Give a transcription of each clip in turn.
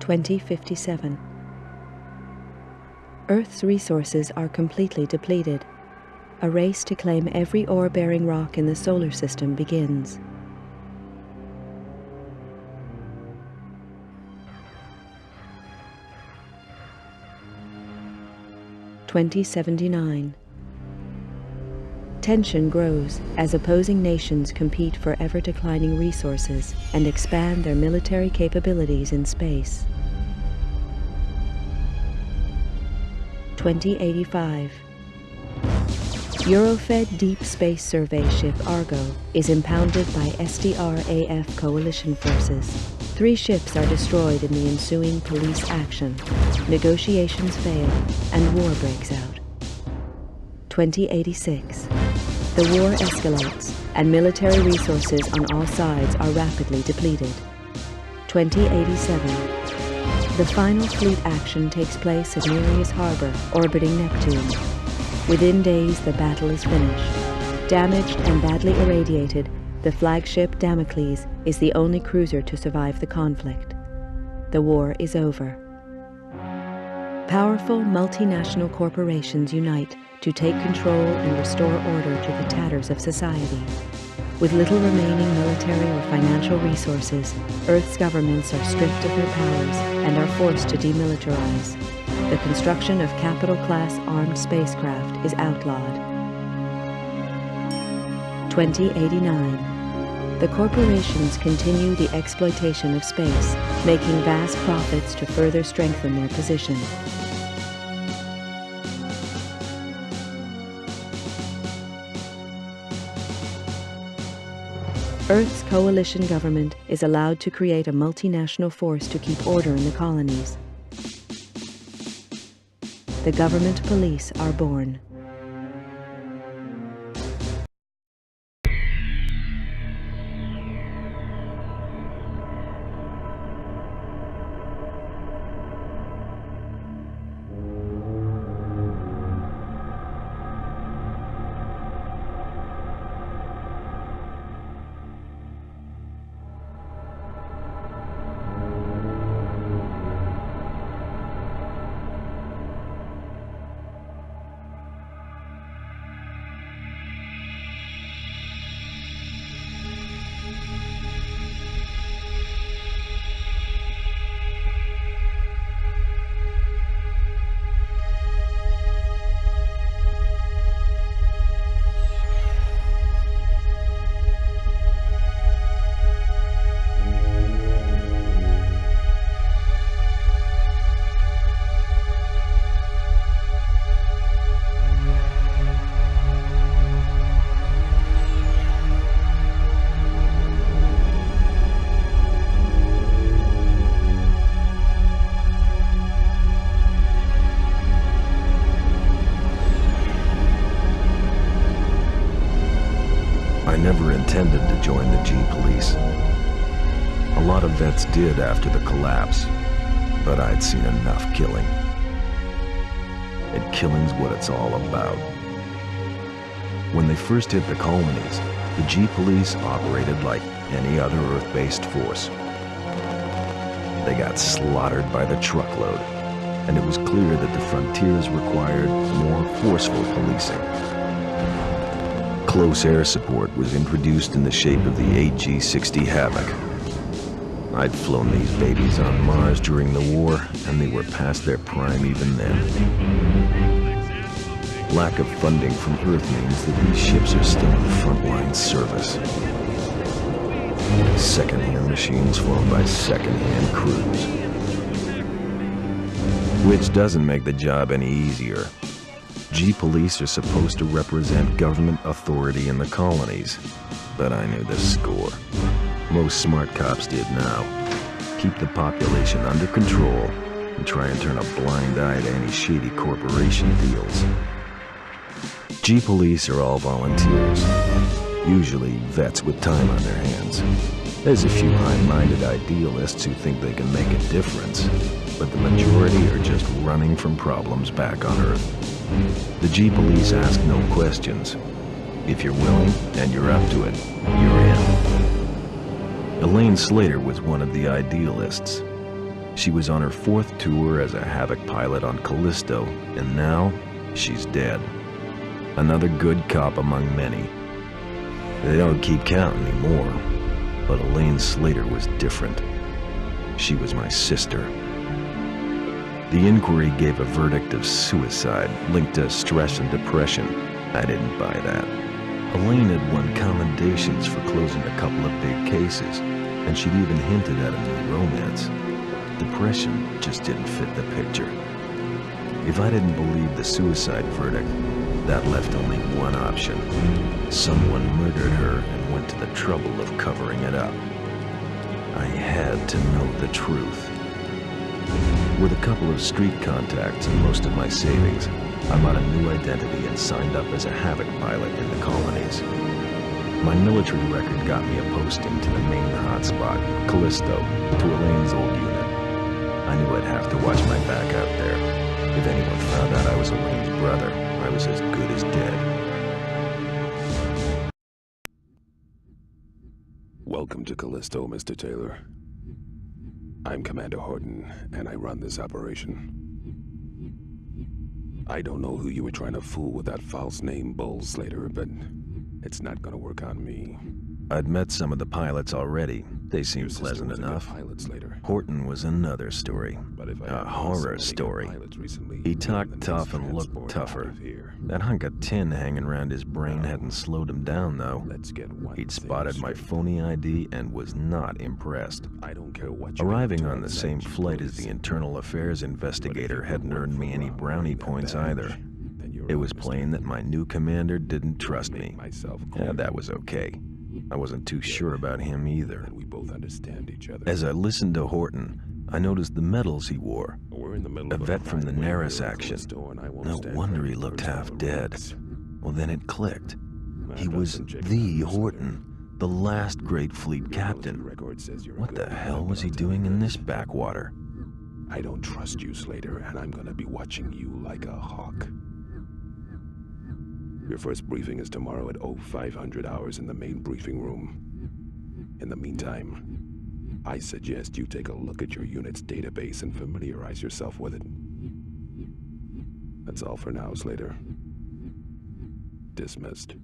2057. Earth's resources are completely depleted. A race to claim every ore-bearing rock in the solar system begins. (2079). Tension grows as opposing nations compete for ever-declining resources and expand their military capabilities in space. 2085. Eurofed Deep Space Survey ship Argo is impounded by SDR-AF coalition forces. 3 ships are destroyed in the ensuing police action. Negotiations fail and war breaks out. 2086. The war escalates and military resources on all sides are rapidly depleted. 2087. The final fleet action takes place at Nereus Harbor, orbiting Neptune. Within days, the battle is finished. Damaged and badly irradiated, the flagship Damocles is the only cruiser to survive the conflict. The war is over. Powerful multinational corporations unite to take control and restore order to the tatters of society. With little remaining military or financial resources, Earth's governments are stripped of their powers and are forced to demilitarize. The construction of capital-class armed spacecraft is outlawed. 2089. The corporations continue the exploitation of space, making vast profits to further strengthen their position. Earth's coalition government is allowed to create a multinational force to keep order in the colonies. The government police are born. I never intended to join the G-Police. A lot of vets did after the collapse, but I'd seen enough killing. And killing's what it's all about. When they first hit the colonies, the G-Police operated like any other Earth-based force. They got slaughtered by the truckload, and it was clear that the frontiers required more forceful policing. Close air support was introduced in the shape of the AG-60 Havoc. I'd flown these babies on Mars during the war, and they were past their prime even then. Lack of funding from Earth means that these ships are still in frontline service. Second-hand machines flown by second-hand crews. Which doesn't make the job any easier. G-Police are supposed to represent government authority in the colonies, but I knew the score. Most smart cops did now. Keep the population under control and try and turn a blind eye to any shady corporation deals. G-Police are all volunteers, usually vets with time on their hands. There's a few high-minded idealists who think they can make a difference, but the majority are just running from problems back on Earth. The G-Police ask no questions. If you're willing and you're up to it, you're in. Elaine Slater was one of the idealists. She was on her 4th tour as a Havoc pilot on Callisto, and now she's dead. Another good cop among many. They don't keep count anymore, but Elaine Slater was different. She was my sister. The inquiry gave a verdict of suicide linked to stress and depression. I didn't buy that. Elaine had won commendations for closing a couple of big cases, and she'd even hinted at a new romance. Depression just didn't fit the picture. If I didn't believe the suicide verdict, that left only one option. Someone murdered her and went to the trouble of covering it up. I had to know the truth. With a couple of street contacts and most of my savings, I bought a new identity and signed up as a Havoc pilot in the colonies. My military record got me a posting to the main hotspot, Callisto, to Elaine's old unit. I knew I'd have to watch my back out there. If anyone found out I was Elaine's brother, I was as good as dead. Welcome to Callisto, Mr. Taylor. I'm Commander Horton, and I run this operation. I don't know who you were trying to fool with that false name, Bull Slater, but it's not gonna work on me. I'd met some of the pilots already. They seemed pleasant enough. Horton was another story. A horror story. He talked tough and looked tougher. That hunk of tin hanging around his brain hadn't slowed him down, though. He'd spotted my phony ID and was not impressed. Arriving on the same flight as the internal affairs investigator hadn't earned me any brownie points either. It was plain that my new commander didn't trust me. And that was okay. I wasn't too sure about him either. As I listened to Horton, I noticed the medals he wore. A vet from the Naris action. No wonder he looked half dead. Well, then it clicked. He was the Horton, the last great fleet captain. What the hell was he doing in this backwater? I don't trust you, Slater, and I'm gonna be watching you like a hawk. Your first briefing is tomorrow at 0500 hours in the main briefing room. In the meantime, I suggest you take a look at your unit's database and familiarize yourself with it. That's all for now, Slater. Dismissed.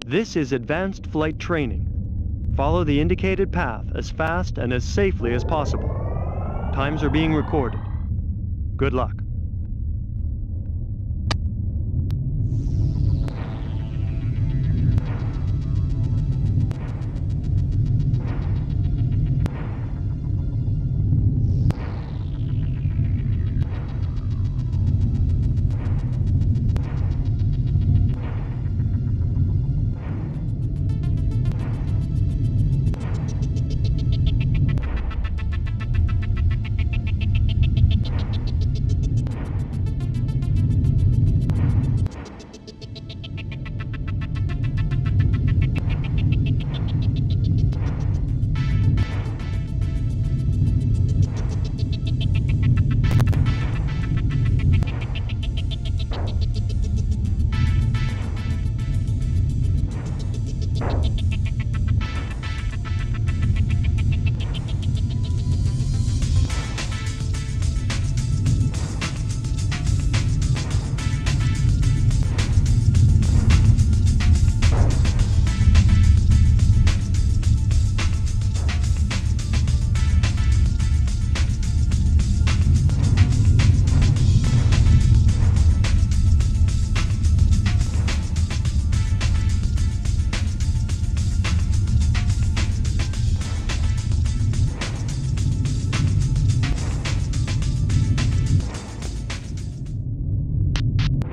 This is advanced flight training. Follow the indicated path as fast and as safely as possible. times are being recorded. Good luck.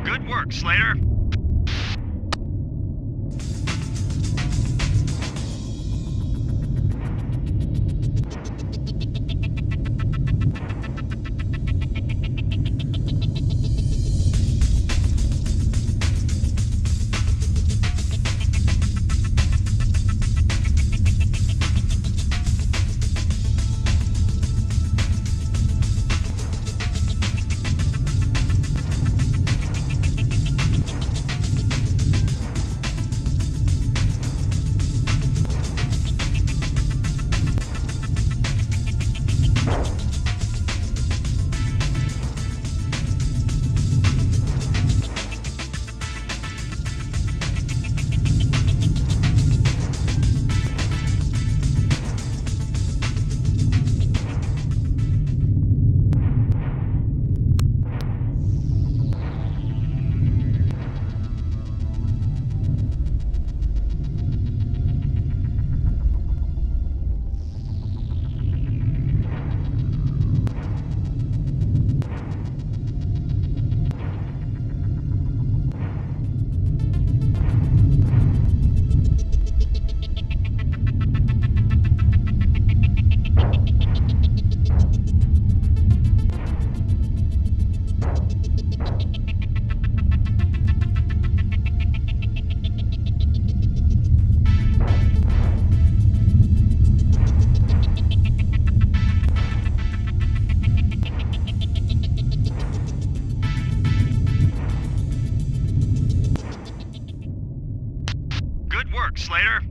Good work, Slater. Good work, Slater.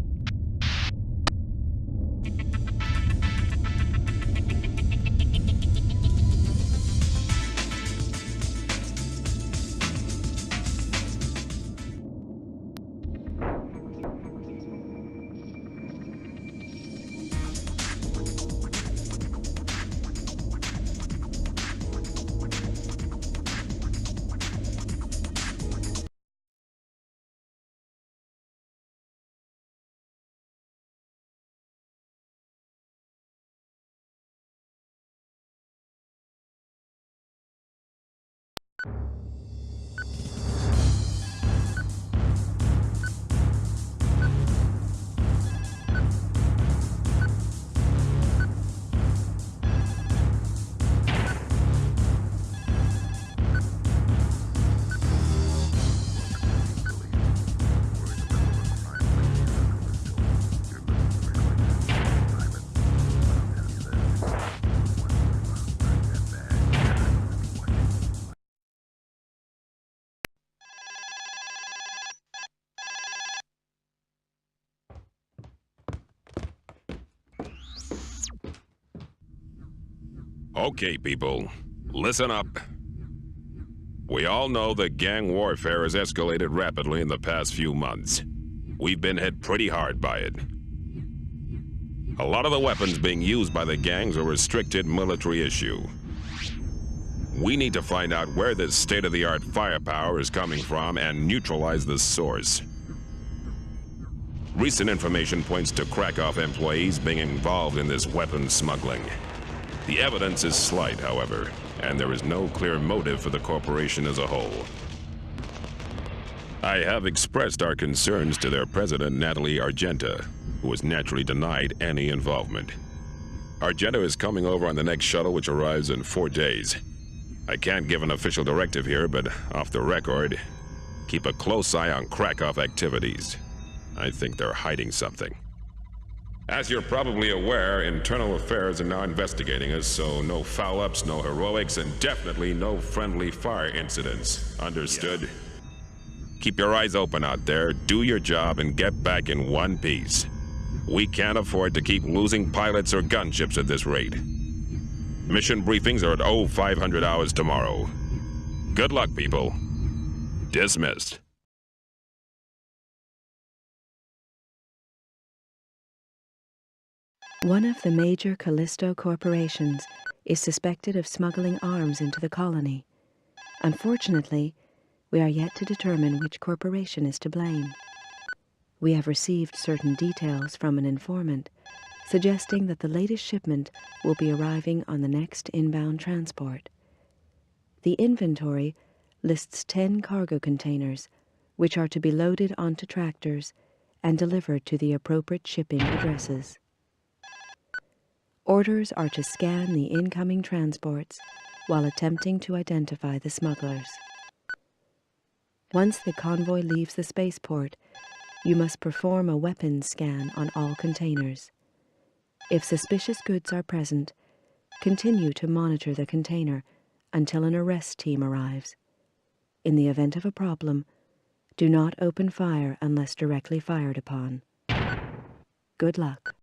Okay, people, listen up. We all know that gang warfare has escalated rapidly in the past few months. We've been hit pretty hard by it. A lot of the weapons being used by the gangs are restricted military issue. We need to find out where this state-of-the-art firepower is coming from and neutralize the source. Recent information points to Krakow employees being involved in this weapons smuggling. The evidence is slight, however, and there is no clear motive for the corporation as a whole. I have expressed our concerns to their president, Natalie Argenta, who has naturally denied any involvement. Argenta is coming over on the next shuttle, which arrives in 4 days. I can't give an official directive here, but off the record, keep a close eye on Krakow activities. I think they're hiding something. As you're probably aware, internal affairs are now investigating us, so no foul-ups, no heroics, and definitely no friendly fire incidents. Understood? Keep your eyes open out there, do your job, and get back in one piece. We can't afford to keep losing pilots or gunships at this rate. Mission briefings are at 0500 hours tomorrow. Good luck, people. Dismissed. One of the major Callisto corporations is suspected of smuggling arms into the colony. Unfortunately, we are yet to determine which corporation is to blame. We have received certain details from an informant, suggesting that the latest shipment will be arriving on the next inbound transport. The inventory lists 10 cargo containers, which are to be loaded onto tractors and delivered to the appropriate shipping addresses. Orders are to scan the incoming transports while attempting to identify the smugglers. Once the convoy leaves the spaceport, you must perform a weapons scan on all containers. If suspicious goods are present, continue to monitor the container until an arrest team arrives. In the event of a problem, do not open fire unless directly fired upon. Good luck.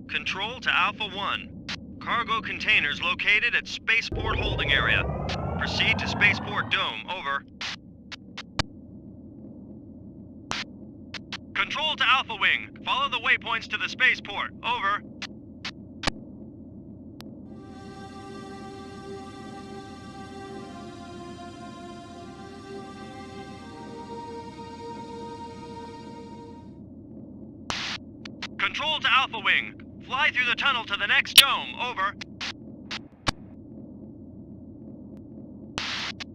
Control to Alpha 1. Cargo containers located at Spaceport Holding Area. Proceed to Spaceport Dome. Over. Control to Alpha Wing. Follow the waypoints to the spaceport. Over. Control to Alpha Wing. Fly through the tunnel to the next dome. Over.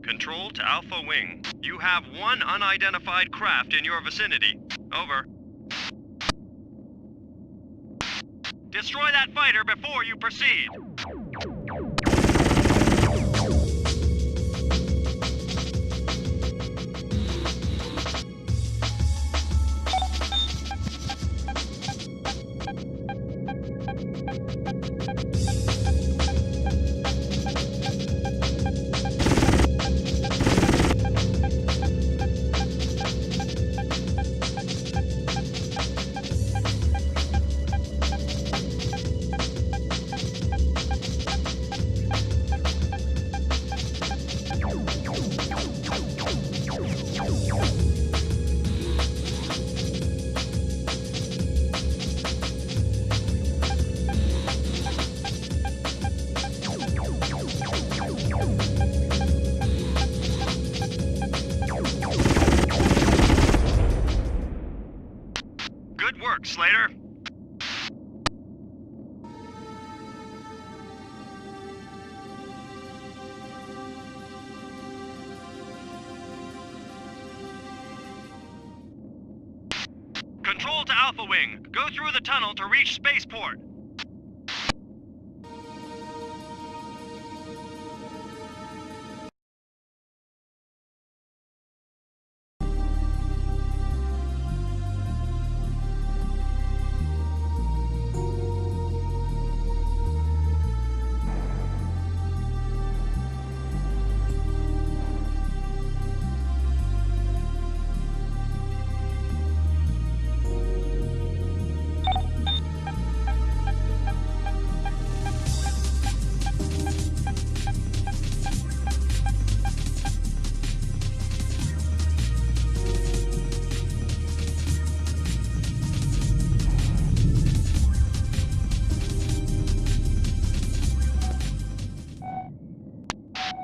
Control to Alpha Wing. You have one unidentified craft in your vicinity. Over. Destroy that fighter before you proceed. Good work, Slater. Control to Alpha Wing. Go through the tunnel to reach spaceport.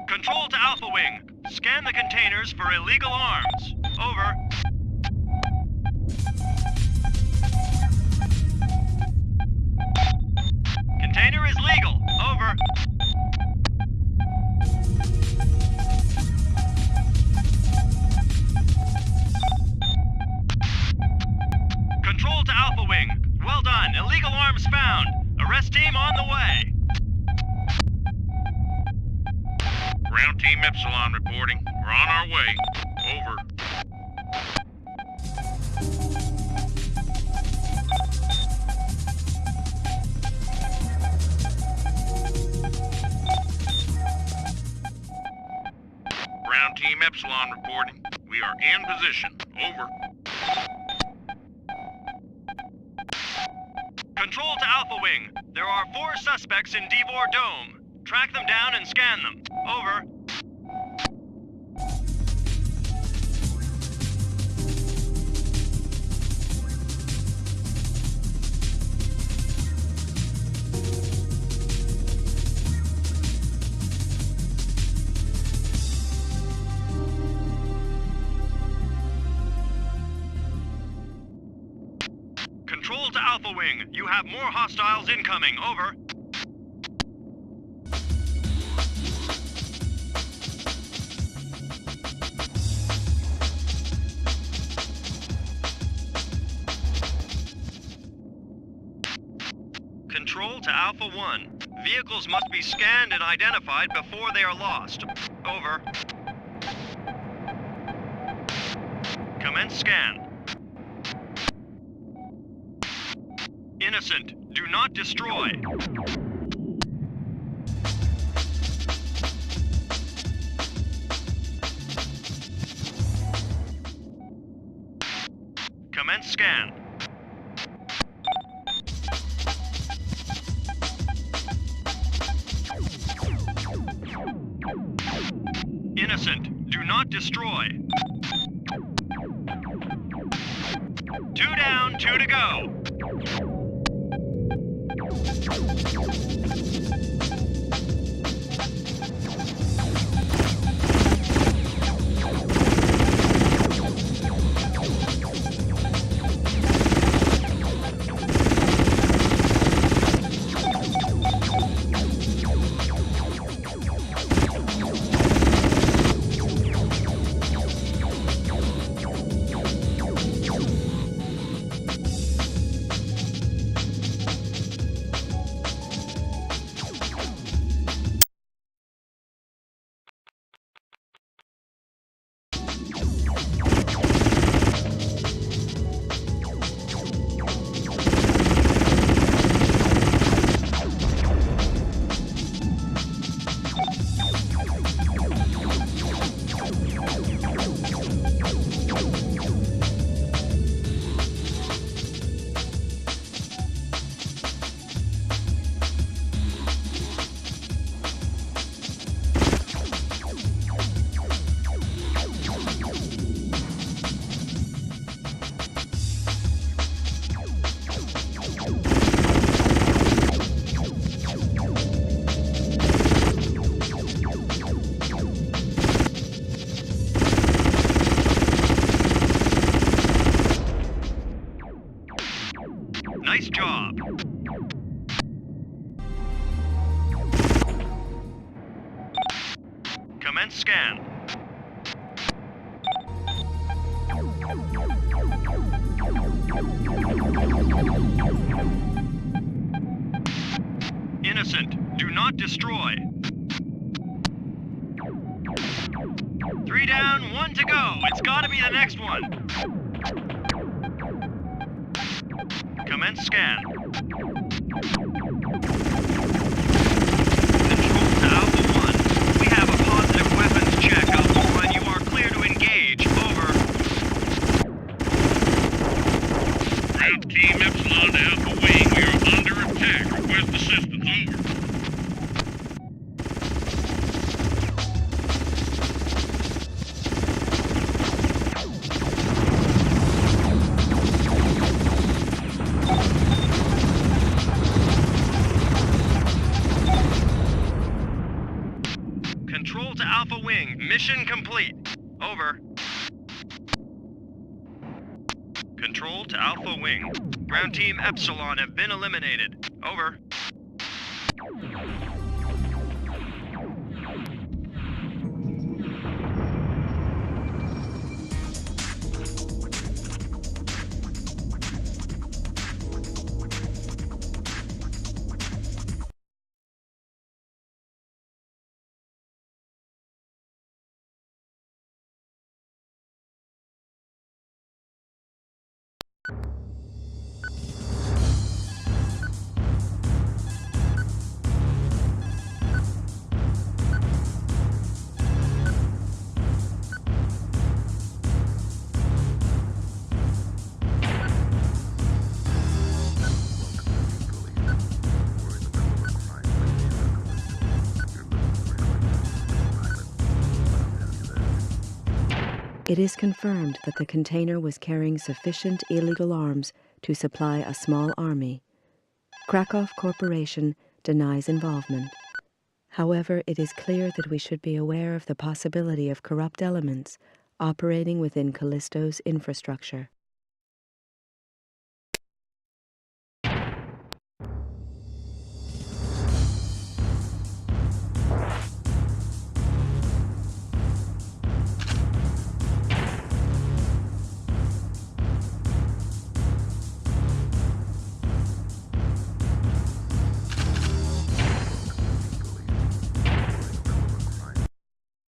Control to Alpha Wing. Scan the containers for illegal arms. Over. Container is legal. Over. Control to Alpha Wing. Well done. Illegal arms found. Arrest team on the way. Ground Team Epsilon reporting. We're on our way. Over. Ground Team Epsilon reporting. We are in position. Over. Control to Alpha Wing. There are 4 suspects in Devor Dome. Track them down and scan them. Over. Control to Alpha Wing. You have more hostiles incoming. Over. Control to Alpha 1. Vehicles must be scanned and identified before they are lost. Over. Commence scan. Innocent, do not destroy. Commence scan. Innocent, do not destroy. 2 down, 2 to go. Nice job. Commence scan. Innocent, do not destroy. 3 down, 1 to go. It's gotta be the next one. Commence scan. Control to Alpha 1. We have a positive weapons check, Alpha 1. You are clear to engage. Over. Ground Team Epsilon to Alpha Wing. We are under attack. Request assistance. Over. Control to Alpha Wing. Mission complete. Over. Control to Alpha Wing. Ground Team Epsilon have been eliminated. Over. It is confirmed that the container was carrying sufficient illegal arms to supply a small army. Krakow Corporation denies involvement. However, it is clear that we should be aware of the possibility of corrupt elements operating within Callisto's infrastructure.